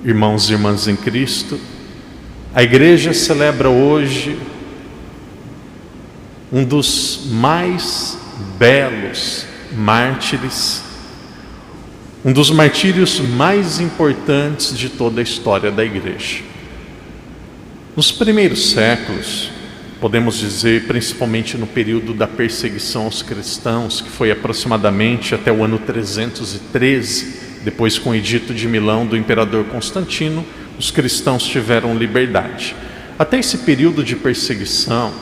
irmãos e irmãs em Cristo, a igreja celebra hoje um dos mais belos mártires, um dos martírios mais importantes de toda a história da igreja. Nos primeiros séculos, podemos dizer, principalmente no período da perseguição aos cristãos, que foi aproximadamente até o ano 313, depois com o Edito de Milão do imperador Constantino, os cristãos tiveram liberdade. Até esse período de perseguição,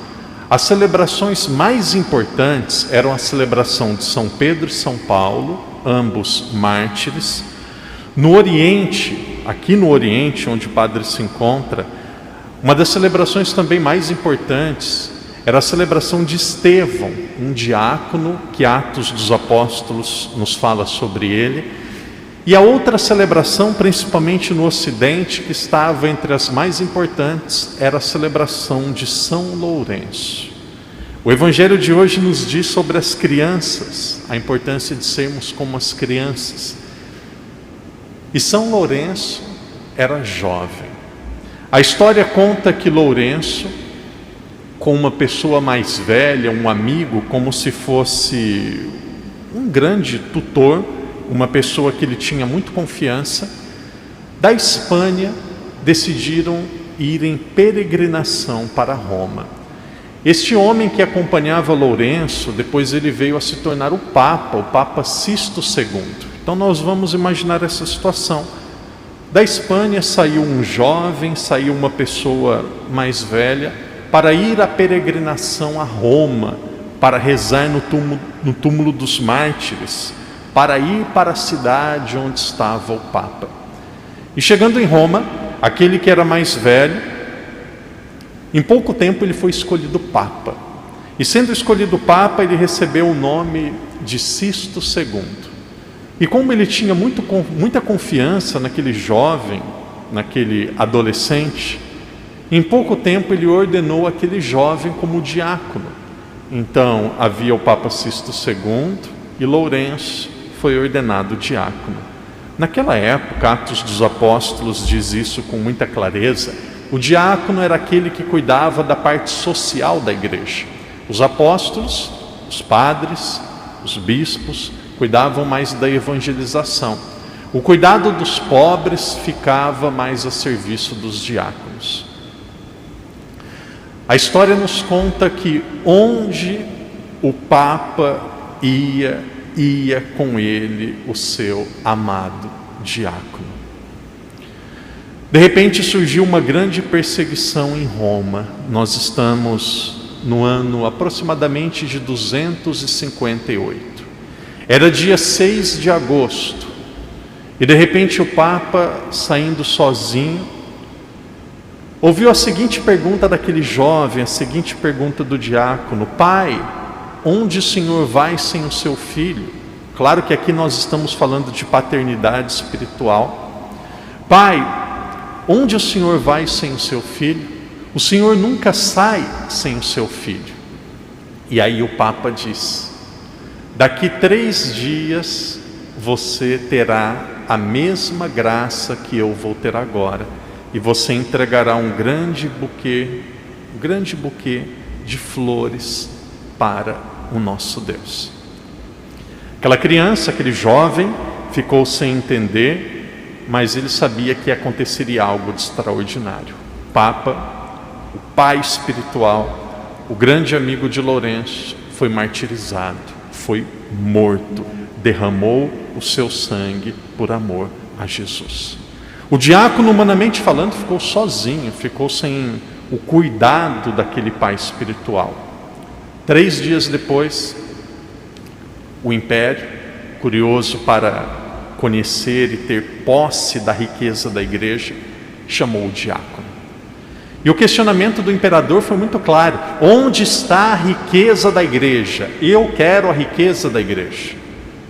as celebrações mais importantes eram a celebração de São Pedro e São Paulo, ambos mártires. No Oriente, aqui no Oriente, onde o padre se encontra, uma das celebrações também mais importantes era a celebração de Estevão, um diácono que Atos dos Apóstolos nos fala sobre ele. E a outra celebração, principalmente no Ocidente, que estava entre as mais importantes, era a celebração de São Lourenço. O Evangelho de hoje nos diz sobre as crianças, a importância de sermos como as crianças. E São Lourenço era jovem. A história conta que Lourenço, com uma pessoa mais velha, um amigo, como se fosse um grande tutor, uma pessoa que ele tinha muito confiança, da Espanha decidiram ir em peregrinação para Roma. Este homem que acompanhava Lourenço, depois ele veio a se tornar o Papa Sisto II. Então nós vamos imaginar essa situação. Da Espanha saiu um jovem, saiu uma pessoa mais velha, para ir à peregrinação a Roma, para rezar no túmulo dos mártires, para ir para a cidade onde estava o Papa. E chegando em Roma, aquele que era mais velho, em pouco tempo ele foi escolhido Papa. E sendo escolhido Papa, ele recebeu o nome de Sisto II. E como ele tinha muita confiança naquele jovem, naquele adolescente, em pouco tempo ele ordenou aquele jovem como diácono. Então havia o Papa Sisto II e Lourenço foi ordenado diácono. Naquela época, Atos dos Apóstolos diz isso com muita clareza, o diácono era aquele que cuidava da parte social da igreja. Os apóstolos, os padres, os bispos, cuidavam mais da evangelização. O cuidado dos pobres ficava mais a serviço dos diáconos. A história nos conta que onde o Papa ia com ele o seu amado diácono. De repente surgiu uma grande perseguição em Roma. Nós estamos no ano aproximadamente de 258. Era dia 6 de agosto. E de repente o Papa, saindo sozinho, ouviu a seguinte pergunta daquele jovem, a seguinte pergunta do diácono: Pai, onde o Senhor vai sem o seu filho? Claro que aqui nós estamos falando de paternidade espiritual. Pai, onde o Senhor vai sem o seu filho? O Senhor nunca sai sem o seu filho. E aí o Papa diz: daqui 3 dias você terá a mesma graça que eu vou ter agora, e você entregará um grande buquê de flores para o nosso Deus. Aquela criança, aquele jovem, ficou sem entender, mas ele sabia que aconteceria algo de extraordinário. O Papa, o pai espiritual, o grande amigo de Lourenço, foi martirizado, foi morto, derramou o seu sangue por amor a Jesus. O diácono, humanamente falando, ficou sozinho, ficou sem o cuidado daquele pai espiritual. 3 dias depois, o império, curioso para conhecer e ter posse da riqueza da igreja, chamou o diácono. E o questionamento do imperador foi muito claro: onde está a riqueza da igreja? Eu quero a riqueza da igreja.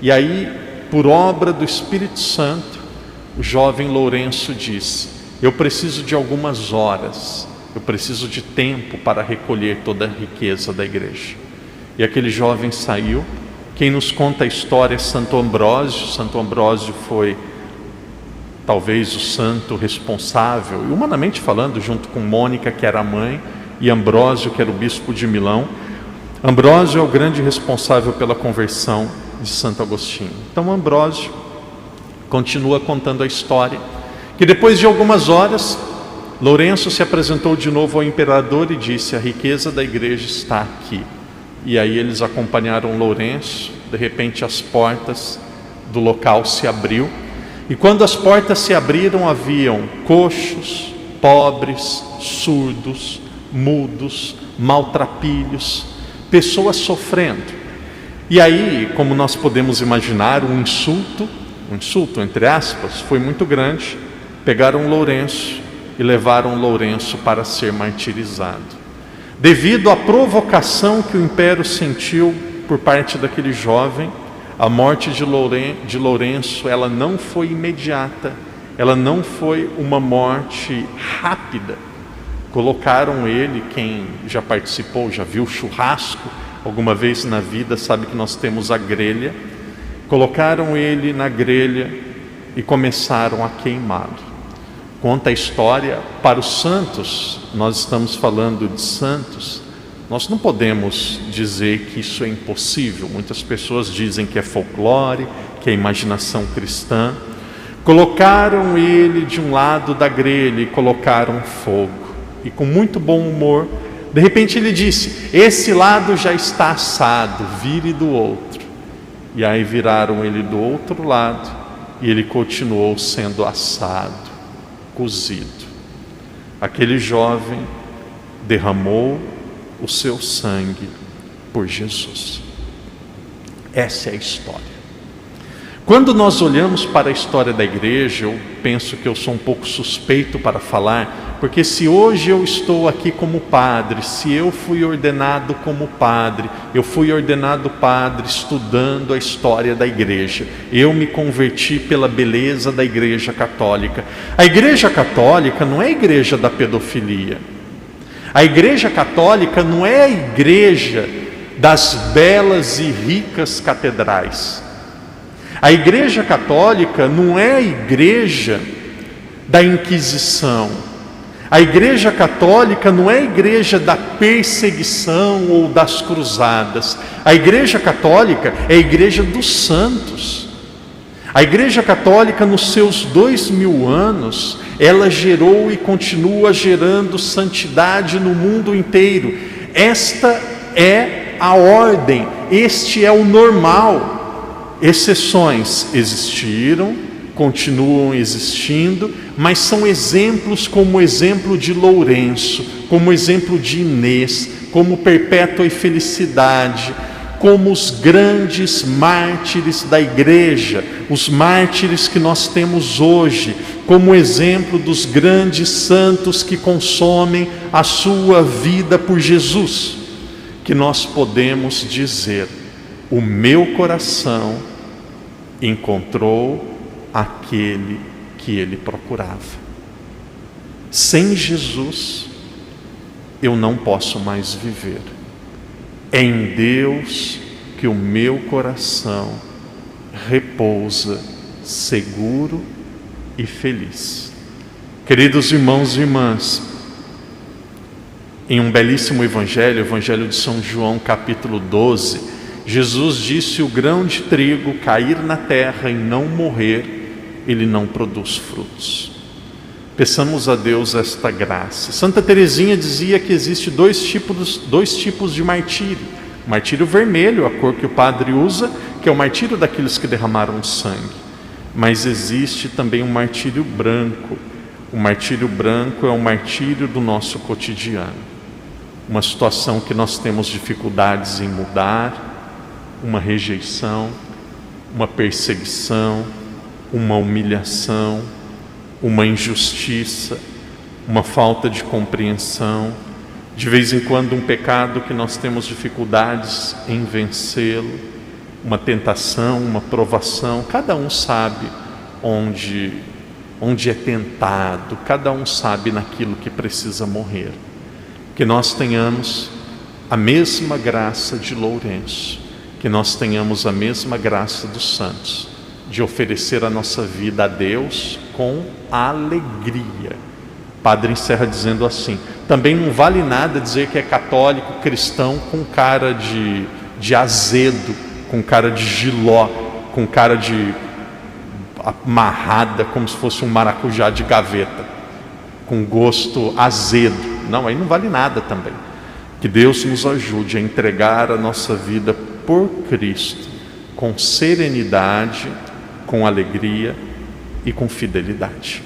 E aí, por obra do Espírito Santo, o jovem Lourenço diz: eu preciso de algumas horas, eu preciso de tempo para recolher toda a riqueza da igreja. E aquele jovem saiu. Quem nos conta a história é Santo Ambrósio. Santo Ambrósio foi talvez o santo responsável, e humanamente falando, junto com Mônica, que era a mãe, e Ambrósio, que era o bispo de Milão. Ambrósio é o grande responsável pela conversão de Santo Agostinho. Então Ambrósio continua contando a história, que depois de algumas horas, Lourenço se apresentou de novo ao imperador e disse: a riqueza da igreja está aqui. E aí eles acompanharam Lourenço. De repente as portas do local se abriu, e quando as portas se abriram, haviam coxos, pobres, surdos, mudos, maltrapilhos, pessoas sofrendo. E aí, como nós podemos imaginar, um insulto entre aspas, foi muito grande. Pegaram Lourenço e levaram Lourenço para ser martirizado. Devido à provocação que o império sentiu por parte daquele jovem, a morte de Lourenço, ela não foi imediata, ela não foi uma morte rápida. Colocaram ele, quem já participou, já viu churrasco alguma vez na vida, sabe que nós temos a grelha. Colocaram ele na grelha e começaram a queimá-lo. Conta a história para os santos, nós estamos falando de santos, nós não podemos dizer que isso é impossível. Muitas pessoas dizem que é folclore, que é imaginação cristã. Colocaram ele de um lado da grelha e colocaram fogo. E com muito bom humor, de repente ele disse: esse lado já está assado, vire do outro. E aí viraram ele do outro lado e ele continuou sendo assado, cozido. Aquele jovem derramou o seu sangue por Jesus. Essa é a história. Quando nós olhamos para a história da igreja, eu penso que eu sou um pouco suspeito para falar, porque se hoje eu estou aqui como padre, se eu fui ordenado como padre, eu fui ordenado padre estudando a história da igreja, eu me converti pela beleza da igreja católica. A igreja católica não é a igreja da pedofilia. A igreja católica não é a igreja das belas e ricas catedrais. A igreja católica não é a igreja da Inquisição. A igreja católica não é a igreja da perseguição ou das cruzadas. A igreja católica é a igreja dos santos. A igreja católica, nos seus 2000 anos, ela gerou e continua gerando santidade no mundo inteiro. Esta é a ordem, este é o normal. Exceções existiram, continuam existindo, mas são exemplos como o exemplo de Lourenço, como o exemplo de Inês, como Perpétua e Felicidade, como os grandes mártires da igreja, os mártires que nós temos hoje, como exemplo dos grandes santos que consomem a sua vida por Jesus, que nós podemos dizer: o meu coração encontrou aquele que ele procurava. Sem Jesus, eu não posso mais viver. É em Deus que o meu coração repousa seguro e feliz. Queridos irmãos e irmãs, em um belíssimo evangelho, o Evangelho de São João, capítulo 12, Jesus disse: o grão de trigo cair na terra e não morrer, ele não produz frutos. Peçamos a Deus esta graça. Santa Teresinha dizia que existe dois tipos de martírio. O martírio vermelho, a cor que o padre usa, que é o martírio daqueles que derramaram sangue. Mas existe também um martírio branco. O martírio branco é o martírio do nosso cotidiano. Uma situação que nós temos dificuldades em mudar, uma rejeição, uma perseguição, uma humilhação, uma injustiça, uma falta de compreensão, de vez em quando um pecado que nós temos dificuldades em vencê-lo, uma tentação, uma provação. Cada um sabe onde é tentado, cada um sabe naquilo que precisa morrer. Que nós tenhamos a mesma graça de Lourenço, que nós tenhamos a mesma graça dos santos, de oferecer a nossa vida a Deus com alegria. O padre encerra dizendo assim: também não vale nada dizer que é católico, cristão, com cara de azedo, com cara de jiló, com cara de amarrada, como se fosse um maracujá de gaveta, com gosto azedo. Não, aí não vale nada também. Que Deus nos ajude a entregar a nossa vida por Cristo, com serenidade, com alegria e com fidelidade.